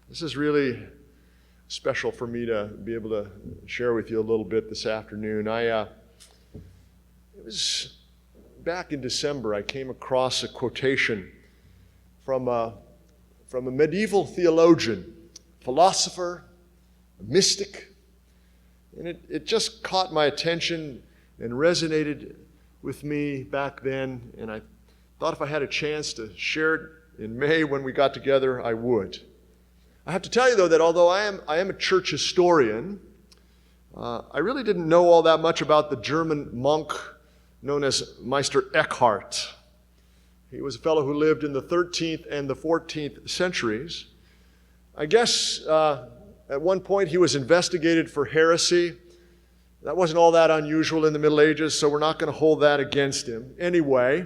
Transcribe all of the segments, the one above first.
This is really special for me to be able to share with you a little bit this afternoon. It was back in December, I came across a quotation from a medieval theologian, philosopher, a mystic, and it just caught my attention and resonated with me back then, and I thought if I had a chance to share it in May when we got together, I would. I have to tell you, though, that although I am a church historian, I really didn't know all that much about the German monk known as Meister Eckhart. He was a fellow who lived in the 13th and the 14th centuries. I guess at one point he was investigated for heresy. That wasn't all that unusual in the Middle Ages, so we're not going to hold that against him. Anyway,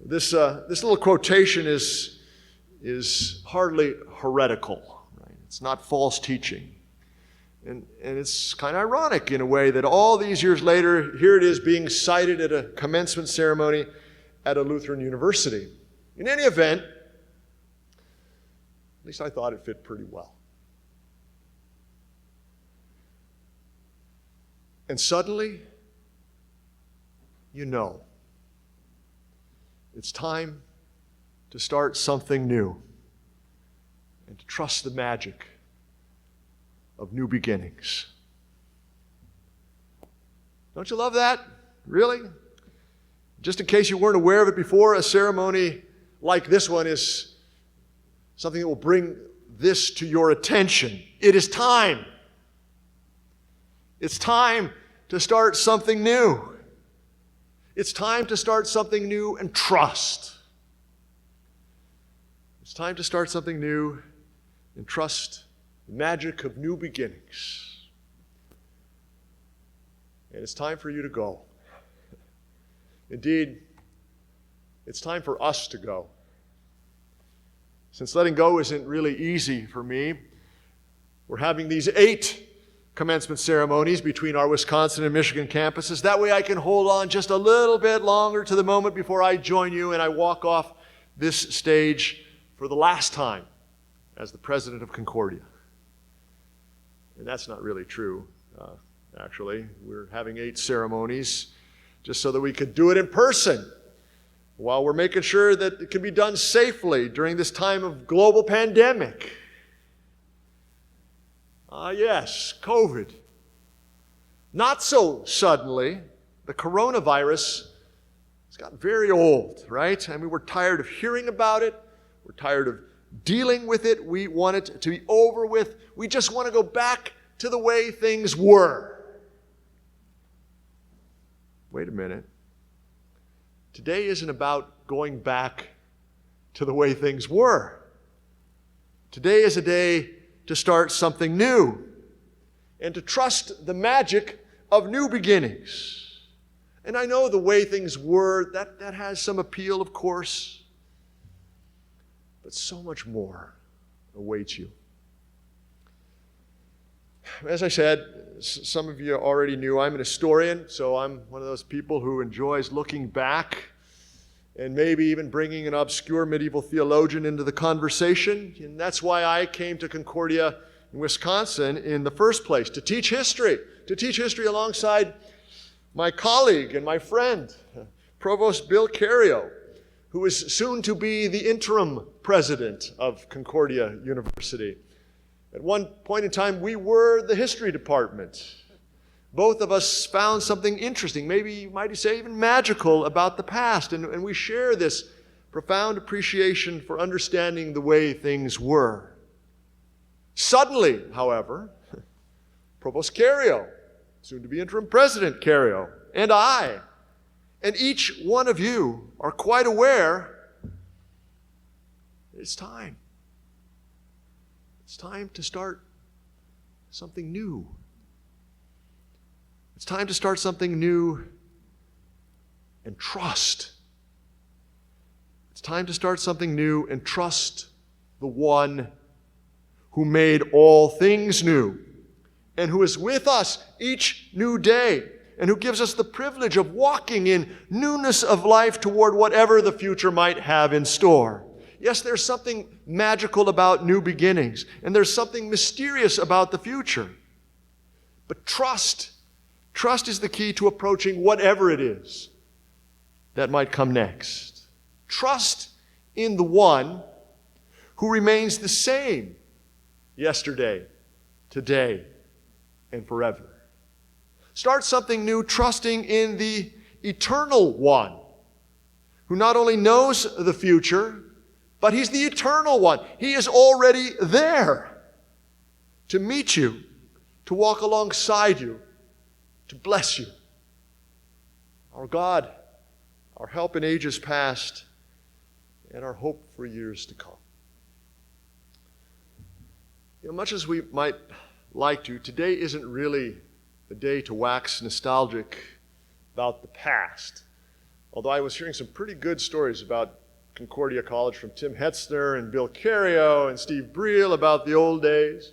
this little quotation is hardly heretical. Right? It's not false teaching. And it's kind of ironic in a way that all these years later, here it is being cited at a commencement ceremony at a Lutheran university. In any event, at least I thought it fit pretty well. And suddenly, you know, it's time to start something new and to trust the magic of new beginnings. Don't you love that? Really? Just in case you weren't aware of it before, a ceremony like this one is something that will bring this to your attention. It is time. It's time to start something new. It's time to start something new and trust. It's time to start something new and trust the magic of new beginnings. And it's time for you to go. Indeed, it's time for us to go. Since letting go isn't really easy for me, we're having these 8 commencement ceremonies between our Wisconsin and Michigan campuses. That way I can hold on just a little bit longer to the moment before I join you and I walk off this stage for the last time as the president of Concordia. And that's not really true, actually. We're having 8 ceremonies just so that we could do it in person while we're making sure that it can be done safely during this time of global pandemic. Yes, COVID. Not so suddenly. The coronavirus has gotten very old, right? I mean, we're tired of hearing about it. We're tired of dealing with it. We want it to be over with. We just want to go back to the way things were. Wait a minute. Today isn't about going back to the way things were. Today is a day to start something new and to trust the magic of new beginnings. And I know the way things were, that has some appeal, of course, but so much more awaits you. As I said, some of you already knew I'm an historian, so I'm one of those people who enjoys looking back and maybe even bringing an obscure medieval theologian into the conversation. And that's why I came to Concordia in Wisconsin in the first place, to teach history alongside my colleague and my friend, Provost Bill Cario, who is soon to be the interim president of Concordia University. At one point in time, we were the history department. Both of us found something interesting, maybe you might say even magical, about the past. And we share this profound appreciation for understanding the way things were. Suddenly, however, Provost Cario, soon to be interim president Cario, and I, and each one of you are quite aware it's time. It's time to start something new. It's time to start something new and trust. It's time to start something new and trust the one who made all things new and who is with us each new day and who gives us the privilege of walking in newness of life toward whatever the future might have in store. Yes, there's something magical about new beginnings, and there's something mysterious about the future. But trust is the key to approaching whatever it is that might come next. Trust in the one who remains the same yesterday, today, and forever. Start something new trusting in the eternal one who not only knows the future, but he's the eternal one. He is already there to meet you, to walk alongside you, to bless you. Our God, our help in ages past, and our hope for years to come. Much as we might like to, today isn't really the day to wax nostalgic about the past. Although I was hearing some pretty good stories about Concordia College from Tim Hetzner and Bill Carrio and Steve Briel about the old days.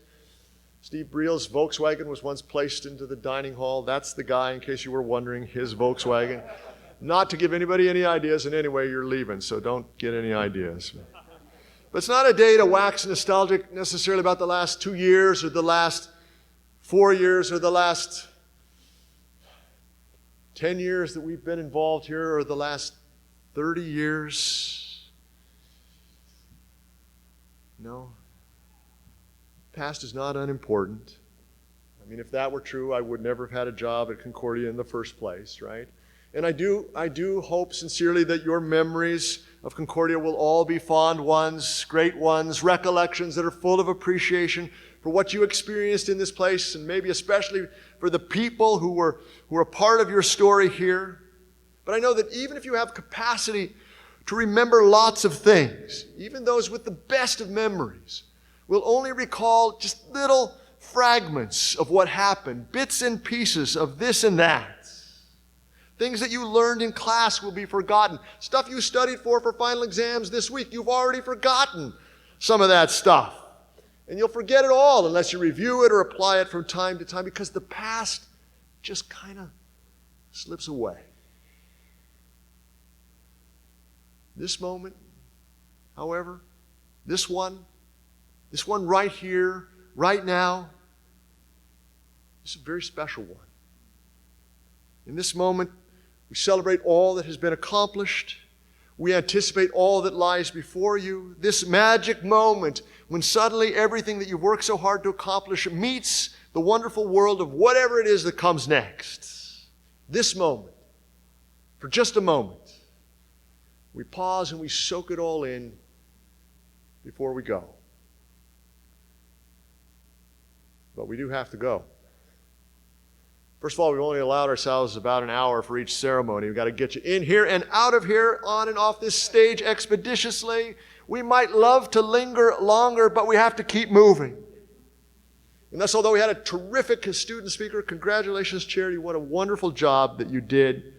Steve Briel's Volkswagen was once placed into the dining hall. That's the guy, in case you were wondering, his Volkswagen. Not to give anybody any ideas in any way, you're leaving, so don't get any ideas. But it's not a day to wax nostalgic necessarily about the last 2 years or the last 4 years or the last 10 years that we've been involved here or the last 30 years. No. Past is not unimportant. I mean, if that were true, I would never have had a job at Concordia in the first place, right? And I do hope sincerely that your memories of Concordia will all be fond ones, great ones, recollections that are full of appreciation for what you experienced in this place, and maybe especially for the people who were a part of your story here. But I know that even if you have capacity to remember lots of things, even those with the best of memories, will only recall just little fragments of what happened, bits and pieces of this and that. Things that you learned in class will be forgotten. Stuff you studied for final exams this week, you've already forgotten some of that stuff. And you'll forget it all unless you review it or apply it from time to time, because the past just kind of slips away. This moment, however, this one right here, right now, is a very special one. In this moment, we celebrate all that has been accomplished. We anticipate all that lies before you. This magic moment when suddenly everything that you've worked so hard to accomplish meets the wonderful world of whatever it is that comes next. This moment, for just a moment, we pause and we soak it all in before we go. But we do have to go. First of all, we've only allowed ourselves about an hour for each ceremony. We've got to get you in here and out of here, on and off this stage expeditiously. We might love to linger longer, but we have to keep moving. And thus, although we had a terrific student speaker, congratulations, Charity, what a wonderful job that you did.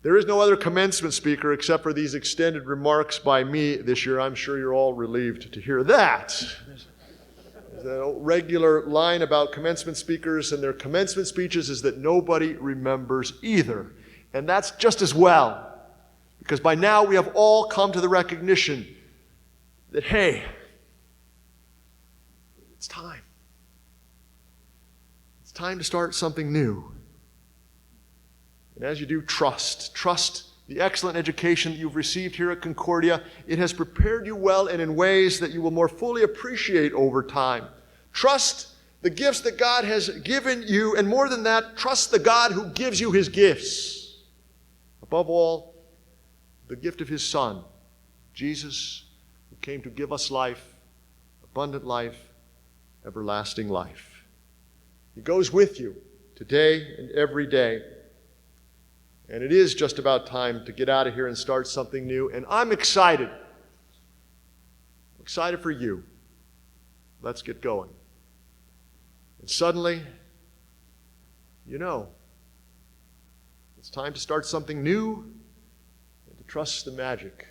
There is no other commencement speaker except for these extended remarks by me this year. I'm sure you're all relieved to hear that. The regular line about commencement speakers and their commencement speeches is that nobody remembers either. And that's just as well, because by now we have all come to the recognition that, hey, it's time. It's time to start something new. And as you do, trust the excellent education that you've received here at Concordia. It has prepared you well and in ways that you will more fully appreciate over time. Trust the gifts that God has given you, and more than that, trust the God who gives you his gifts. Above all, the gift of his Son, Jesus, who came to give us life, abundant life, everlasting life. He goes with you today and every day. And it is just about time to get out of here and start something new. And I'm excited. I'm excited for you. Let's get going. And suddenly, it's time to start something new and to trust the magic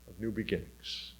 of new beginnings.